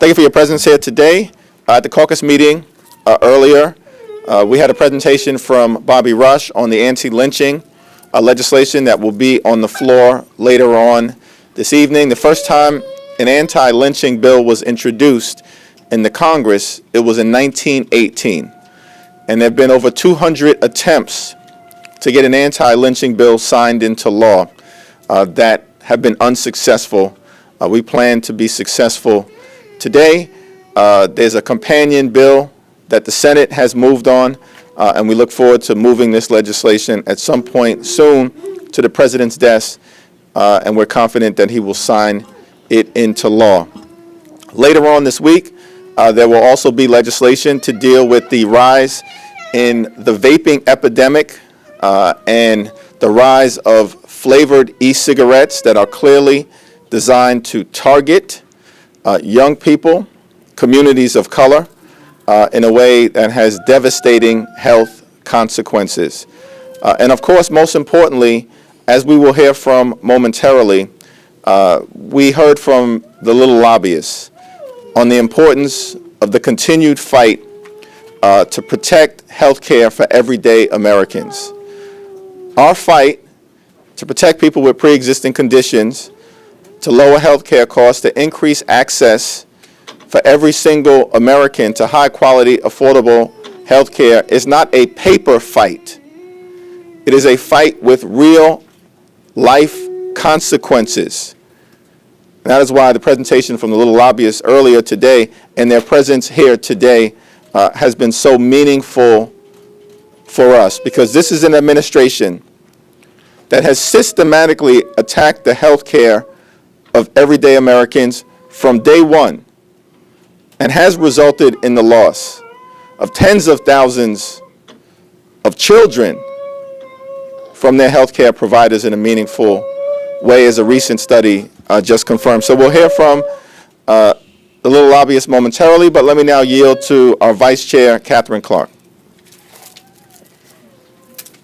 Thank you for your presence here today. At the caucus meeting earlier, we had a presentation from Bobby Rush on the anti-lynching legislation that will be on the floor later on this evening. The first time an anti-lynching bill was introduced in the Congress, it was in 1918. And there have been over 200 attempts to get an anti-lynching bill signed into law that have been unsuccessful. We plan to be successful today. There's a companion bill that the Senate has moved on, and we look forward to moving this legislation at some point soon to the President's desk, and we're confident that he will sign it into law. Later on this week, there will also be legislation to deal with the rise in the vaping epidemic and the rise of flavored e-cigarettes that are clearly designed to target young people, communities of color, in a way that has devastating health consequences. And of course, most importantly, as we will hear from momentarily, we heard from the little lobbyists on the importance of the continued fight to protect health care for everyday Americans. Our fight to protect people with pre-existing conditions, to lower health care costs, to increase access for every single American to high-quality, affordable health care is not a paper fight. It is a fight with real life consequences. And that is why the presentation from the little lobbyists earlier today and their presence here today has been so meaningful for us, because this is an administration that has systematically attacked the health care of everyday Americans from day one, and has resulted in the loss of tens of thousands of children from their health care providers in a meaningful way, as a recent study just confirmed. So we'll hear from the little lobbyist momentarily, but let me now yield to our Vice Chair, Catherine Clark.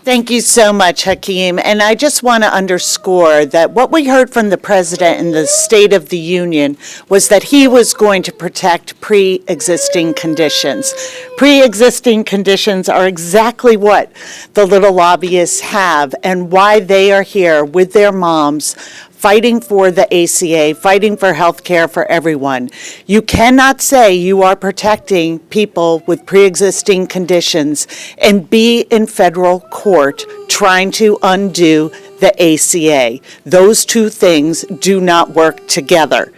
Thank you so much, Hakeem. And I just want to underscore that what we heard from the President in the State of the Union was that he was going to protect pre-existing conditions. Pre-existing conditions are exactly what the little lobbyists have and why they are here with their moms fighting for the ACA, fighting for health care for everyone. You cannot say you are protecting people with pre-existing conditions and be in federal court trying to undo the ACA. Those two things do not work together.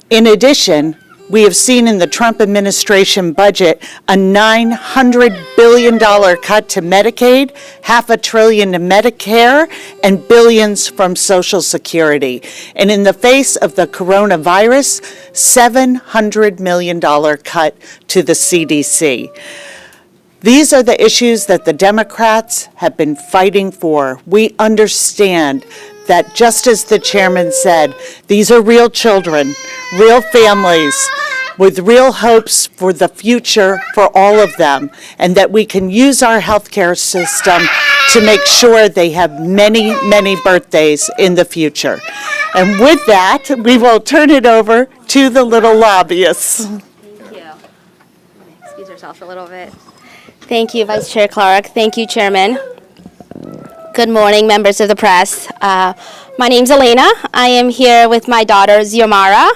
In addition, we have seen in the Trump administration budget a $900 billion cut to Medicaid, $500 billion to Medicare, and billions from Social Security. And in the face of the coronavirus, $700 million cut to the CDC. These are the issues that the Democrats have been fighting for. We understand that, just as the chairman said, these are real children, real families, with real hopes for the future for all of them, and that we can use our healthcare system to make sure they have many, many birthdays in the future. And with that, we will turn it over to the little lobbyists. Thank you. Excuse yourself a little bit. Thank you, Vice Chair Clark. Thank you, Chairman. Good morning, members of the press. My name's Elena. I am here with my daughter, Xiomara,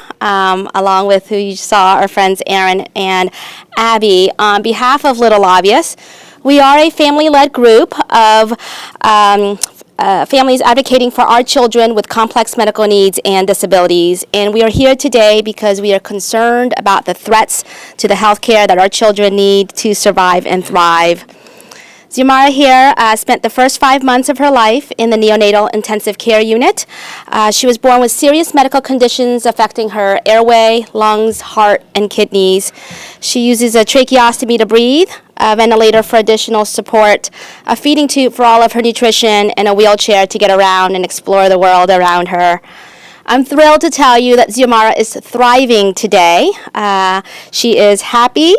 along with who you saw, our friends Aaron and Abby. On behalf of Little Lobbyists, we are a family-led group of families advocating for our children with complex medical needs and disabilities. And we are here today because we are concerned about the threats to the health care that our children need to survive and thrive. Xiomara here spent the first 5 months of her life in the neonatal intensive care unit. She was born with serious medical conditions affecting her airway, lungs, heart, and kidneys. She uses a tracheostomy to breathe, a ventilator for additional support, a feeding tube for all of her nutrition, and a wheelchair to get around and explore the world around her. I'm thrilled to tell you that Xiomara is thriving today. She is happy,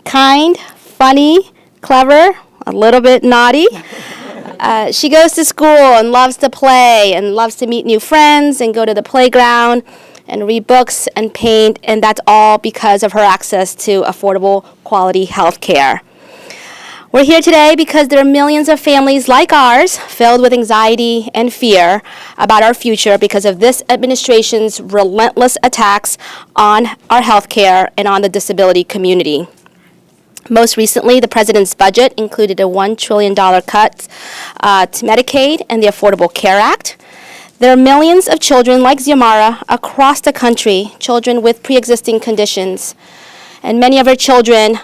kind, funny, clever, a little bit naughty. She goes to school and loves to play and loves to meet new friends and go to the playground. and read books and paint, and that's all because of her access to affordable, quality health care. We're here today because there are millions of families like ours filled with anxiety and fear about our future because of this administration's relentless attacks on our health care and on the disability community. Most recently, the president's budget included a $1 trillion cut to Medicaid and the Affordable Care Act. There are millions of children like Xiomara across the country, children with pre-existing conditions, and many of our children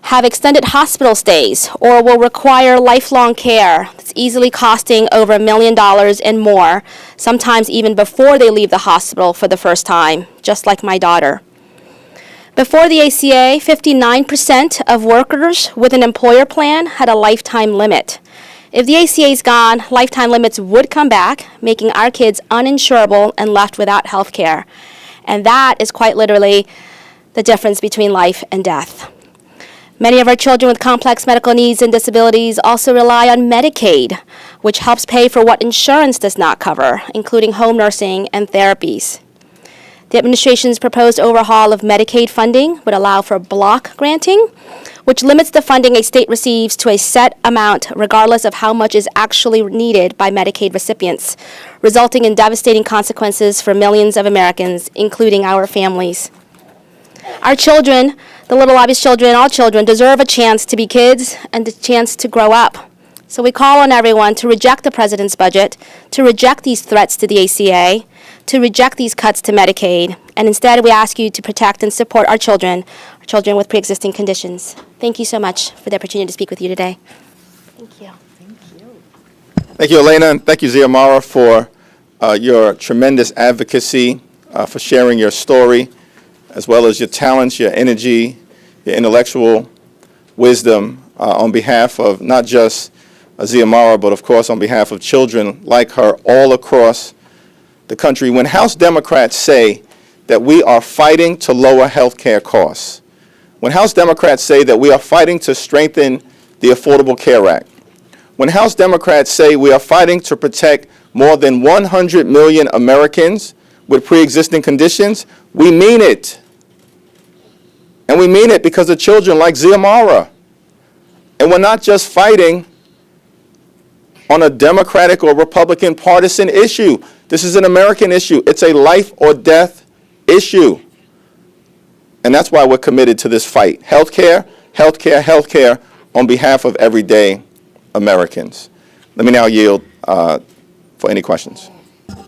have extended hospital stays or will require lifelong care that's easily costing over $1 million and more, sometimes even before they leave the hospital for the first time, just like my daughter. Before the ACA, 59% of workers with an employer plan had a lifetime limit. If the ACA is gone, lifetime limits would come back, making our kids uninsurable and left without health care. And that is quite literally the difference between life and death. Many of our children with complex medical needs and disabilities also rely on Medicaid, which helps pay for what insurance does not cover, including home nursing and therapies. The administration's proposed overhaul of Medicaid funding would allow for block granting, which limits the funding a state receives to a set amount regardless of how much is actually needed by Medicaid recipients, resulting in devastating consequences for millions of Americans, including our families. Our children, the little obvious children, all children, deserve a chance to be kids and a chance to grow up. So we call on everyone to reject the president's budget, to reject these threats to the ACA, to reject these cuts to Medicaid, and instead we ask you to protect and support our children with pre-existing conditions. Thank you so much for the opportunity to speak with you today. Thank you. Thank you, Elena, and thank you, Xiomara, for your tremendous advocacy, for sharing your story, as well as your talents, your energy, your intellectual wisdom on behalf of not just Xiomara, but of course on behalf of children like her all across the country. When House Democrats say that we are fighting to lower health care costs, when House Democrats say that we are fighting to strengthen the Affordable Care Act, when House Democrats say we are fighting to protect more than 100 million Americans with pre-existing conditions, we mean it. And we mean it because of children like Xiomara. And we're not just fighting on a Democratic or Republican partisan issue. This is an American issue. It's a life or death issue. And that's why we're committed to this fight. Healthcare, healthcare, healthcare on behalf of everyday Americans. Let me now yield for any questions. On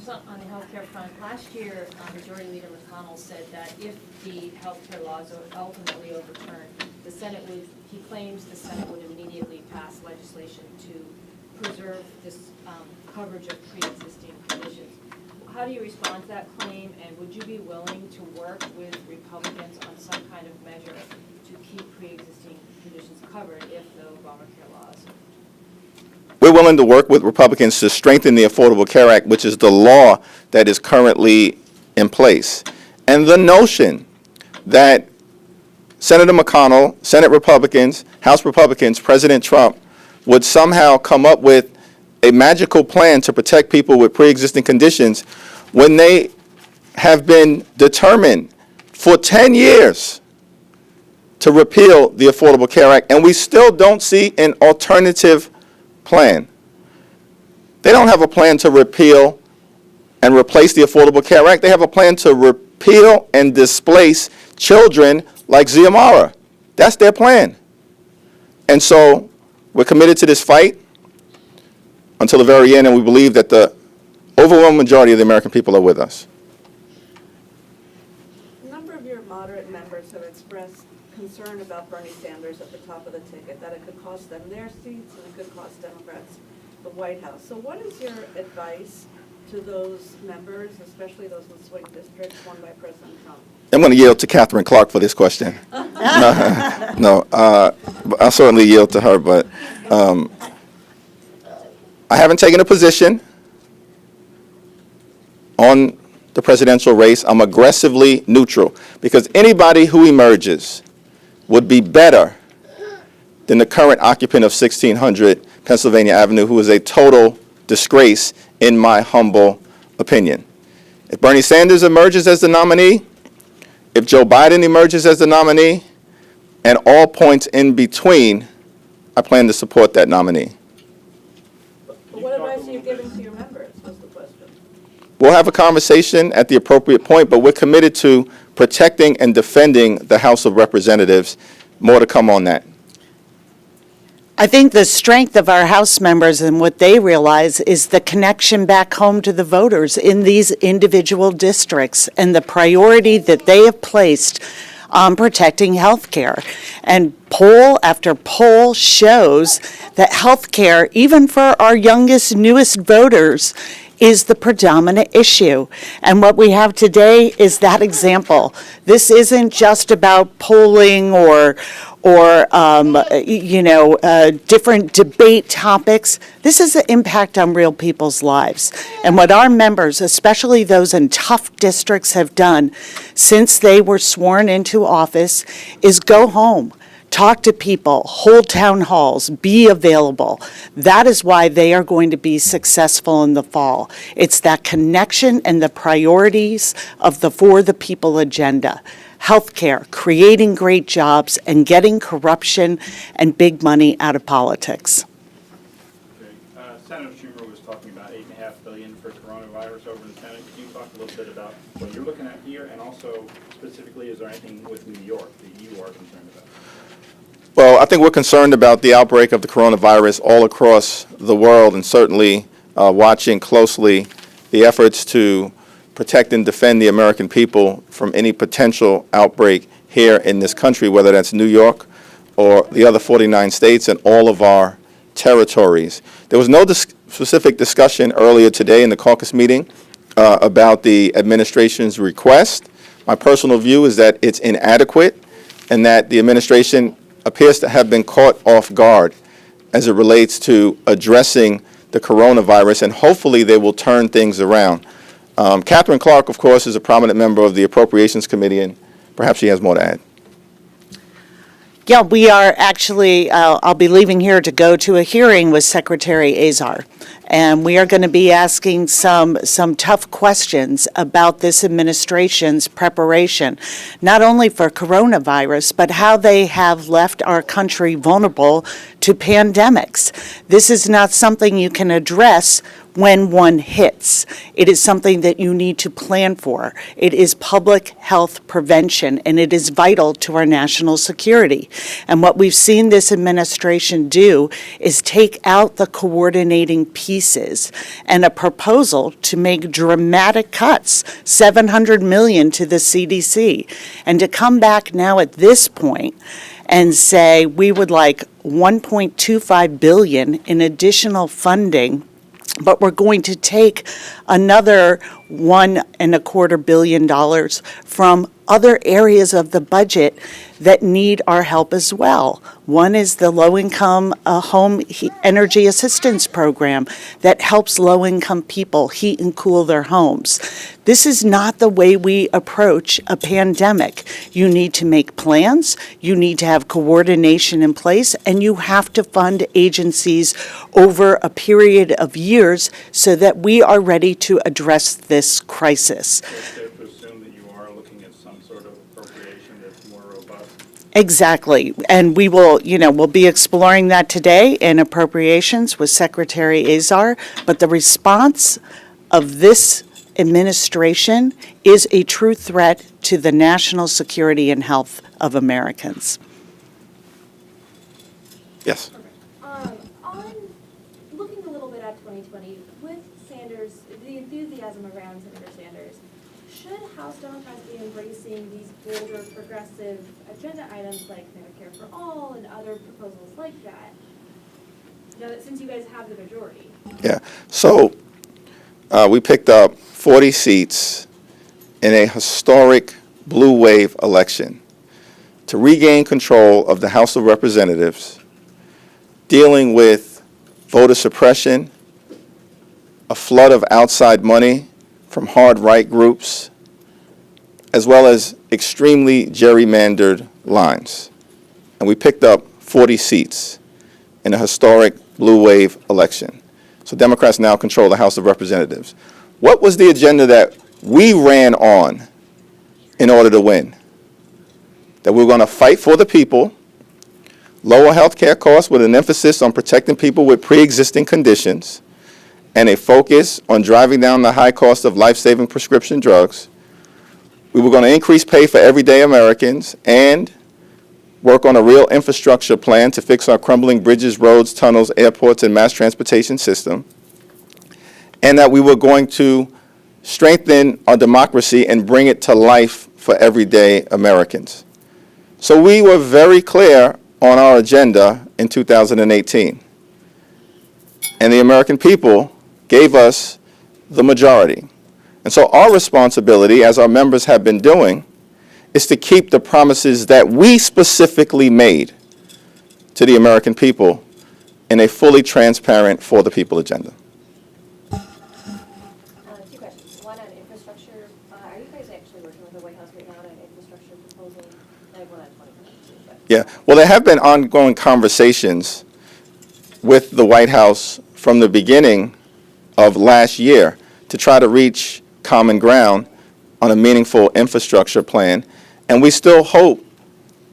the healthcare front, last year, Majority Leader McConnell said that if the healthcare laws are ultimately overturned, the Senate would, he claims the Senate would immediately pass legislation to preserve this coverage of pre-existing conditions. How do you respond to that claim, and would you be willing to work with Republicans on some kind of measure to keep pre-existing conditions covered if the Obamacare laws? We're willing to work with Republicans to strengthen the Affordable Care Act, which is the law that is currently in place. And the notion that Senator McConnell, Senate Republicans, House Republicans, President Trump would somehow come up with a magical plan to protect people with pre-existing conditions when they have been determined for 10 years to repeal the Affordable Care Act, and we still don't see an alternative plan. They don't have a plan to repeal and replace the Affordable Care Act. They have a plan to repeal and displace children like Xiomara. That's their plan. And so we're committed to this fight until the very end, and we believe that the overwhelming majority of the American people are with us. A number of your moderate members have expressed concern about Bernie Sanders at the top of the ticket, that it could cost them their seats and it could cost Democrats the White House. So what is your advice to those members, especially those in swing districts won by President Trump? I'm going to yield to Catherine Clark for this question. No, I'll certainly yield to her, but I haven't taken a position on the presidential race. I'm aggressively neutral because anybody who emerges would be better than the current occupant of 1600 Pennsylvania Avenue, who is a total disgrace in my humble opinion. If Bernie Sanders emerges as the nominee, if Joe Biden emerges as the nominee, and all points in between, I plan to support that nominee. But what advice are you giving to your members, was the question. We'll have a conversation at the appropriate point, but we're committed to protecting and defending the House of Representatives. More to come on that. I think the strength of our House members and what they realize is the connection back home to the voters in these individual districts and the priority that they have placed on protecting health care. And poll after poll shows that health care, even for our youngest, newest voters, is the predominant issue. And what we have today is that example. This isn't just about polling or different debate topics. This is an impact on real people's lives. And what our members, especially those in tough districts, have done since they were sworn into office is go home, talk to people, hold town halls, be available. That is why they are going to be successful in the fall. It's that connection and the priorities of the For the People agenda. Healthcare, creating great jobs, and getting corruption and big money out of politics. Okay. Senator Schumer was talking about $8.5 billion for coronavirus over in the Senate. Can you talk a little bit about what you're looking at here, and also specifically, is there anything with New York that you are concerned about? Well, I think we're concerned about the outbreak of the coronavirus all across the world, and certainly watching closely the efforts to protect and defend the American people from any potential outbreak here in this country, whether that's New York or the other 49 states and all of our territories. There was no specific discussion earlier today in the caucus meeting about the administration's request. My personal view is that it's inadequate and that the administration appears to have been caught off guard as it relates to addressing the coronavirus, and hopefully they will turn things around. Catherine Clark, of course, is a prominent member of the Appropriations Committee, and perhaps she has more to add. Yeah, we are actually, I'll be leaving here to go to a hearing with Secretary Azar. And we are going to be asking some tough questions about this administration's preparation, not only for coronavirus, but how they have left our country vulnerable to pandemics. This is not something you can address when one hits. It is something that you need to plan for. It is public health prevention, and it is vital to our national security. And what we've seen this administration do is take out the coordinating pieces and a proposal to make dramatic cuts, $700 million to the CDC, and to come back now at this point and say we would like $1.25 billion in additional funding, but we're going to take another $1.25 billion from other areas of the budget that need our help as well. One is the low-income home energy assistance program that helps low-income people heat and cool their homes. This is not the way we approach a pandemic. You need to make plans, you need to have coordination in place, and you have to fund agencies over a period of years so that we are ready to address this crisis. So it's safe to assume that you are looking at some sort of appropriation that's more robust? Exactly. And we will, we'll be exploring that today in appropriations with Secretary Azar. But the response of this administration is a true threat to the national security and health of Americans. Yes. On looking a little bit at 2020, with Sanders, the enthusiasm around Senator Sanders, should House Democrats be embracing these bolder, progressive agenda items like Medicare for All and other proposals like that, now that since you guys have the majority? Yeah. So we picked up 40 seats in a historic blue wave election to regain control of the House of Representatives, dealing with voter suppression, a flood of outside money from hard right groups, as well as extremely gerrymandered lines. And we picked up 40 seats in a historic blue wave election. So Democrats now control the House of Representatives. What was the agenda that we ran on in order to win. That we're going to fight for the people, lower health care costs with an emphasis on protecting people with pre-existing conditions, and a focus on driving down the high cost of life-saving prescription drugs. We were going to increase pay for everyday Americans and work on a real infrastructure plan to fix our crumbling bridges, roads, tunnels, airports, and mass transportation system. And that we were going to strengthen our democracy and bring it to life for everyday Americans. So we were very clear on our agenda in 2018. And the American people gave us the majority. And so our responsibility, as our members have been doing, is to keep the promises that we specifically made to the American people in a fully transparent for the people agenda. Two questions. One on infrastructure. Are you guys actually working with the White House right now on an infrastructure proposal? I have one on 2022, but. Yeah, well, there have been ongoing conversations with the White House from the beginning of last year to try to reach common ground on a meaningful infrastructure plan, and we still hope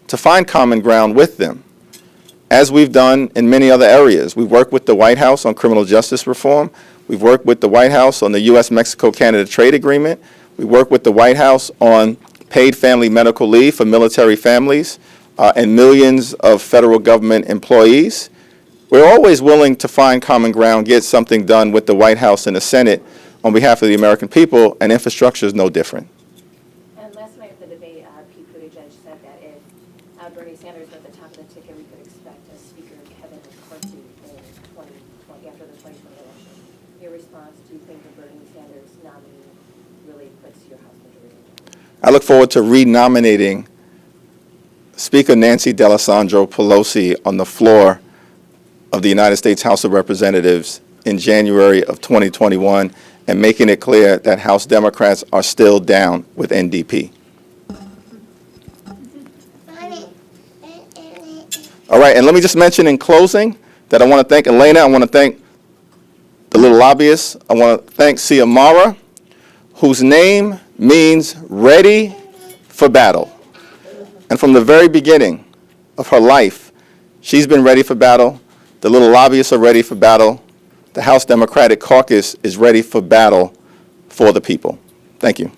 to find common ground with them, as we've done in many other areas. We've worked with the White House on criminal justice reform. We've worked with the White House on the U.S.-Mexico-Canada trade agreement. We worked with the White House on paid family medical leave for military families and millions of federal government employees. We're always willing to find common ground, get something done with the White House and the Senate on behalf of the American people, and infrastructure is no different. And last night at the debate, Pete Buttigieg said that if Bernie Sanders were at the top of the ticket, we could expect a Speaker Kevin McCarthy in 2020, after the 2020 election. Your response, do you think the Bernie Sanders nominee really puts your House majority? I look forward to renominating Speaker Nancy D'Alessandro Pelosi on the floor of the United States House of Representatives in January of 2021 and making it clear that House Democrats are still down with NDP. All right, and let me just mention in closing that I want to thank Elena, I want to thank the little lobbyists, I want to thank Ciamara, whose name means ready for battle. And from the very beginning of her life, she's been ready for battle. The little lobbyists are ready for battle. The House Democratic Caucus is ready for battle for the people. Thank you.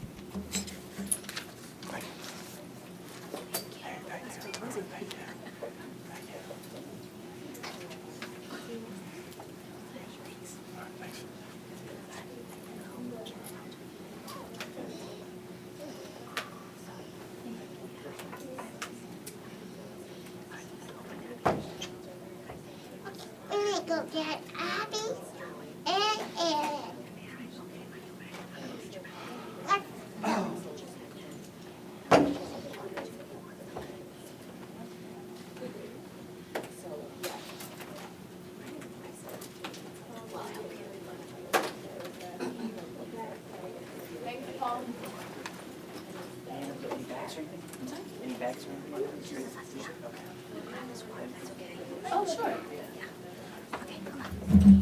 Go get Abby and Aaron. Any bags or anything? Oh, sure. Okay, come on.